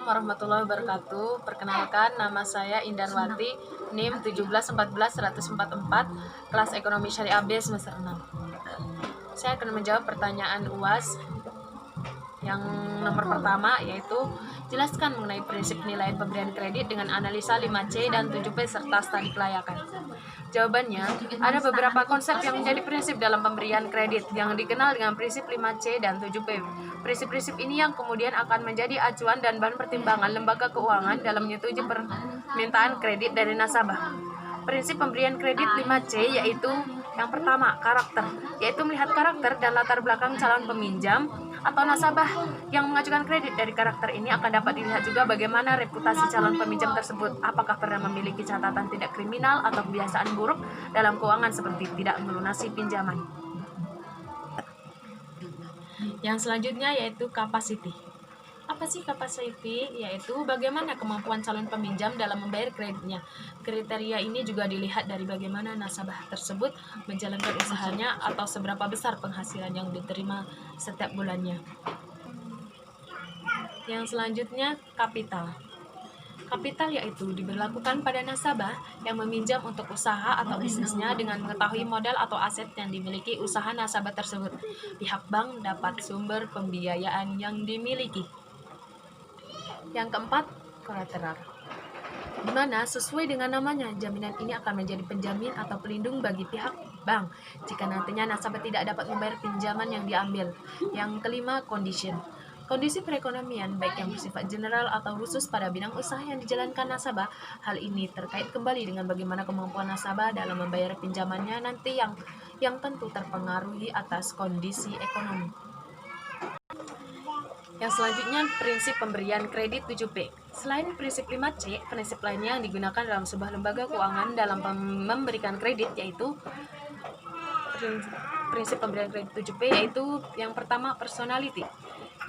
warahmatullahi wabarakatuh. Perkenalkan, nama saya Indarwati, NIM 1714144, kelas Ekonomi Syariah B semester 6. Saya akan menjawab pertanyaan UAS yang nomor pertama, yaitu jelaskan mengenai prinsip penilaian pemberian kredit dengan analisa 5C dan 7P serta studi kelayakan. Jawabannya, ada beberapa konsep yang menjadi prinsip dalam pemberian kredit yang dikenal dengan prinsip 5C dan 7P. Prinsip-prinsip ini yang kemudian akan menjadi acuan dan bahan pertimbangan lembaga keuangan dalam menyetujui permintaan kredit dari nasabah. Prinsip pemberian kredit 5C yaitu yang pertama, karakter, yaitu melihat karakter dan latar belakang calon peminjam atau nasabah yang mengajukan kredit. Dari karakter ini akan dapat dilihat juga bagaimana reputasi calon peminjam tersebut, apakah pernah memiliki catatan tidak kriminal atau kebiasaan buruk dalam keuangan seperti tidak melunasi pinjaman. Yang selanjutnya yaitu capacity. Apa sih capacity? Yaitu bagaimana kemampuan calon peminjam dalam membayar kreditnya. Kriteria ini juga dilihat dari bagaimana nasabah tersebut menjalankan usahanya atau seberapa besar penghasilan yang diterima setiap bulannya. Yang selanjutnya kapital. Kapital yaitu diberlakukan pada nasabah yang meminjam untuk usaha atau bisnisnya dengan mengetahui modal atau aset yang dimiliki usaha nasabah tersebut. Pihak bank dapat sumber pembiayaan yang dimiliki. Yang keempat, kolateral, di mana sesuai dengan namanya, jaminan ini akan menjadi penjamin atau pelindung bagi pihak bank jika nantinya nasabah tidak dapat membayar pinjaman yang diambil. Yang kelima, condition. Kondisi perekonomian, baik yang bersifat general atau khusus pada bidang usaha yang dijalankan nasabah. Hal ini terkait kembali dengan bagaimana kemampuan nasabah dalam membayar pinjamannya nanti yang tentu terpengaruhi atas kondisi ekonomi. Yang selanjutnya, prinsip pemberian kredit 7P. Selain prinsip 5C, prinsip lainnya yang digunakan dalam sebuah lembaga keuangan dalam memberikan kredit yaitu prinsip pemberian kredit 7P, yaitu yang pertama, personality,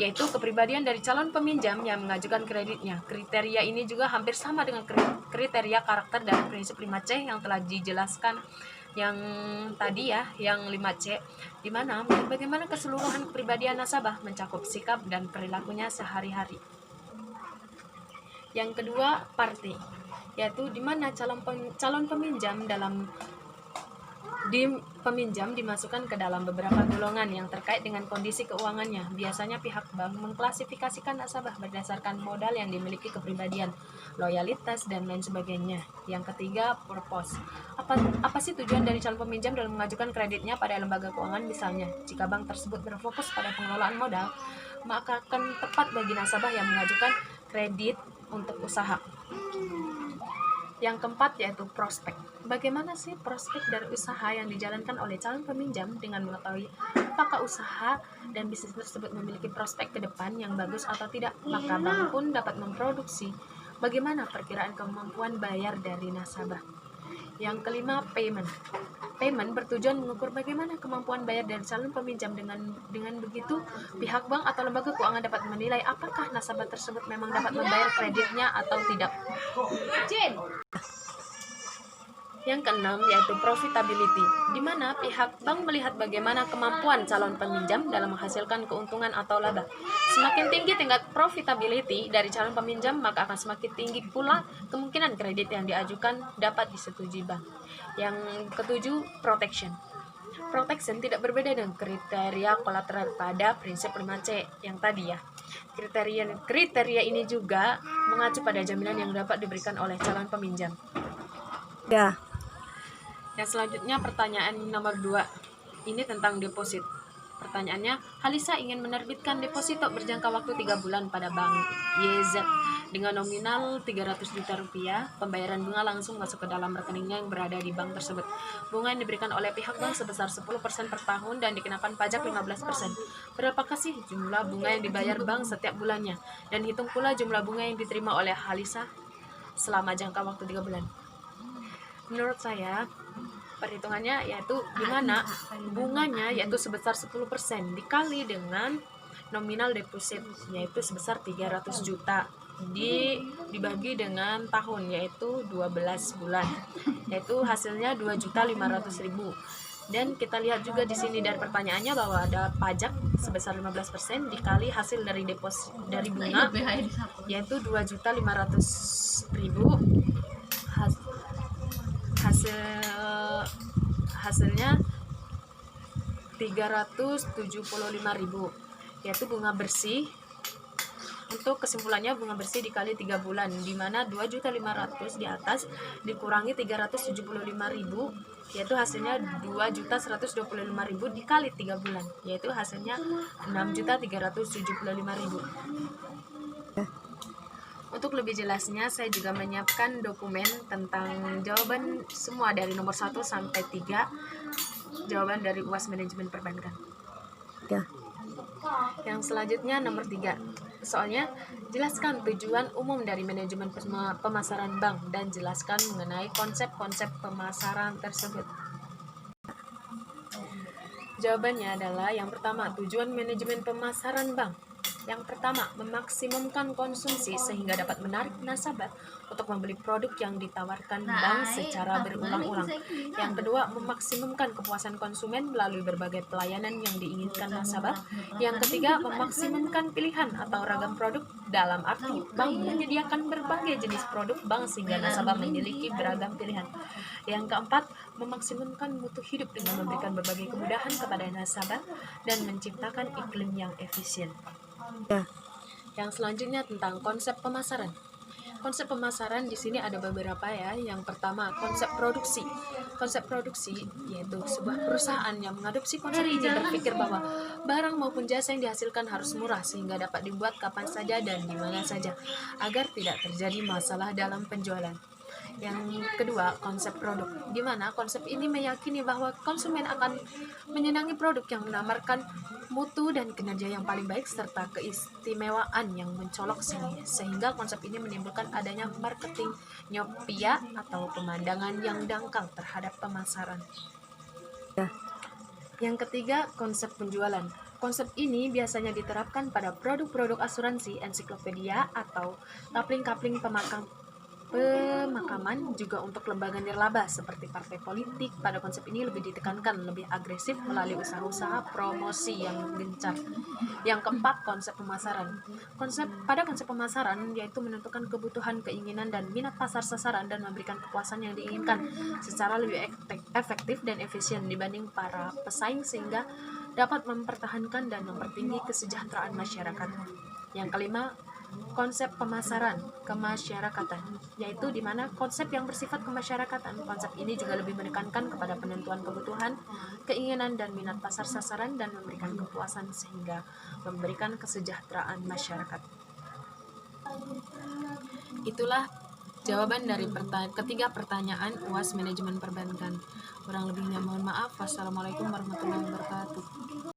yaitu kepribadian dari calon peminjam yang mengajukan kreditnya. Kriteria ini juga hampir sama dengan kriteria karakter dari prinsip 5C yang telah dijelaskan yang tadi ya, yang 5C, di mana bagaimana keseluruhan kepribadian nasabah mencakup sikap dan perilakunya sehari-hari. Yang kedua, party, yaitu di mana calon peminjam dimasukkan ke dalam beberapa golongan yang terkait dengan kondisi keuangannya. Biasanya pihak bank mengklasifikasikan nasabah berdasarkan modal yang dimiliki, kepribadian, loyalitas, dan lain sebagainya. Yang ketiga, purpose. Apa sih tujuan dari calon peminjam dalam mengajukan kreditnya pada lembaga keuangan? Misalnya, jika bank tersebut berfokus pada pengelolaan modal, maka akan tepat bagi nasabah yang mengajukan kredit untuk usaha. Yang keempat yaitu prospek. Bagaimana sih prospek dari usaha yang dijalankan oleh calon peminjam? Dengan mengetahui apakah usaha dan bisnis tersebut memiliki prospek ke depan yang bagus atau tidak, maka bank pun dapat memproduksi bagaimana perkiraan kemampuan bayar dari nasabah. Yang kelima, payment. Payment bertujuan mengukur bagaimana kemampuan bayar dari calon peminjam. Dengan begitu, pihak bank atau lembaga keuangan dapat menilai apakah nasabah tersebut memang dapat membayar kreditnya atau tidak. Yang keenam yaitu profitability, di mana pihak bank melihat bagaimana kemampuan calon peminjam dalam menghasilkan keuntungan atau laba. Semakin tinggi tingkat profitability dari calon peminjam, maka akan semakin tinggi pula kemungkinan kredit yang diajukan dapat disetujui bank. Yang ketujuh, protection. Protection tidak berbeda dengan kriteria kolateral pada prinsip 5C yang tadi ya. Kriteria ini juga mengacu pada jaminan yang dapat diberikan oleh calon peminjam. Ya. Yang selanjutnya pertanyaan nomor 2. Ini tentang deposit. Pertanyaannya, Halisa ingin menerbitkan deposito berjangka waktu 3 bulan pada Bank YZ dengan nominal 300 juta rupiah. Pembayaran bunga langsung masuk ke dalam rekeningnya yang berada di bank tersebut. Bunga yang diberikan oleh pihak bank sebesar 10% per tahun dan dikenakan pajak 15%. Berapakah sih jumlah bunga yang dibayar bank setiap bulannya? Dan hitung pula jumlah bunga yang diterima oleh Halisa selama jangka waktu 3 bulan. Menurut saya, perhitungannya yaitu dimana bunganya yaitu sebesar 10% dikali dengan nominal deposit yaitu sebesar 300 juta dibagi dengan tahun yaitu 12 bulan, yaitu hasilnya 2.500.000. Dan kita lihat juga di sini dari pertanyaannya bahwa ada pajak sebesar 15% dikali hasil dari deposit dari bunga, yaitu 2.500.000. Hasilnya 375.000, yaitu bunga bersih. Untuk kesimpulannya, bunga bersih dikali 3 bulan, di mana 2.500.000 di atas dikurangi 375.000, yaitu hasilnya 2.125.000 dikali 3 bulan, yaitu hasilnya 6.375.000. Untuk lebih jelasnya, saya juga menyiapkan dokumen tentang jawaban semua dari nomor 1 sampai 3, jawaban dari UAS Manajemen Perbankan. Yang selanjutnya nomor 3. Soalnya, jelaskan tujuan umum dari manajemen pemasaran bank dan jelaskan mengenai konsep-konsep pemasaran tersebut. Jawabannya adalah yang pertama, tujuan manajemen pemasaran bank. Yang pertama, memaksimumkan konsumsi sehingga dapat menarik nasabah untuk membeli produk yang ditawarkan bank secara berulang-ulang. Yang kedua, memaksimumkan kepuasan konsumen melalui berbagai pelayanan yang diinginkan nasabah. Yang ketiga, memaksimumkan pilihan atau ragam produk, dalam arti bank menyediakan berbagai jenis produk bank sehingga nasabah memiliki beragam pilihan. Yang keempat, memaksimumkan mutu hidup dengan memberikan berbagai kemudahan kepada nasabah dan menciptakan iklim yang efisien. Yang selanjutnya tentang konsep pemasaran. Konsep pemasaran di sini ada beberapa ya. Yang pertama, konsep produksi. Konsep produksi yaitu sebuah perusahaan yang mengadopsi konsep ini berpikir bahwa barang maupun jasa yang dihasilkan harus murah sehingga dapat dibuat kapan saja dan di mana saja agar tidak terjadi masalah dalam penjualan. Yang kedua, konsep produk, di mana konsep ini meyakini bahwa konsumen akan menyenangi produk yang menawarkan mutu dan kinerja yang paling baik serta keistimewaan yang mencolok sehingga konsep ini menimbulkan adanya marketing nyopia atau pemandangan yang dangkal terhadap pemasaran. Yang ketiga, konsep penjualan. Konsep ini biasanya diterapkan pada produk-produk asuransi, ensiklopedia, atau kapling-kapling pemakaman, juga untuk lembaga nirlaba seperti partai politik. Pada konsep ini lebih ditekankan lebih agresif melalui usaha-usaha promosi yang gencar. Yang keempat, konsep pemasaran. Pada konsep pemasaran yaitu menentukan kebutuhan, keinginan, dan minat pasar sasaran dan memberikan kepuasan yang diinginkan secara lebih efektif dan efisien dibanding para pesaing sehingga dapat mempertahankan dan mempertinggi kesejahteraan masyarakat. Yang kelima, konsep pemasaran kemasyarakatan, yaitu di mana konsep yang bersifat kemasyarakatan. Konsep ini juga lebih menekankan kepada penentuan kebutuhan, keinginan, dan minat pasar sasaran dan memberikan kepuasan sehingga memberikan kesejahteraan masyarakat. Itulah jawaban dari ketiga pertanyaan UAS Manajemen Perbankan. Kurang lebihnya mohon maaf. Wassalamualaikum warahmatullahi wabarakatuh.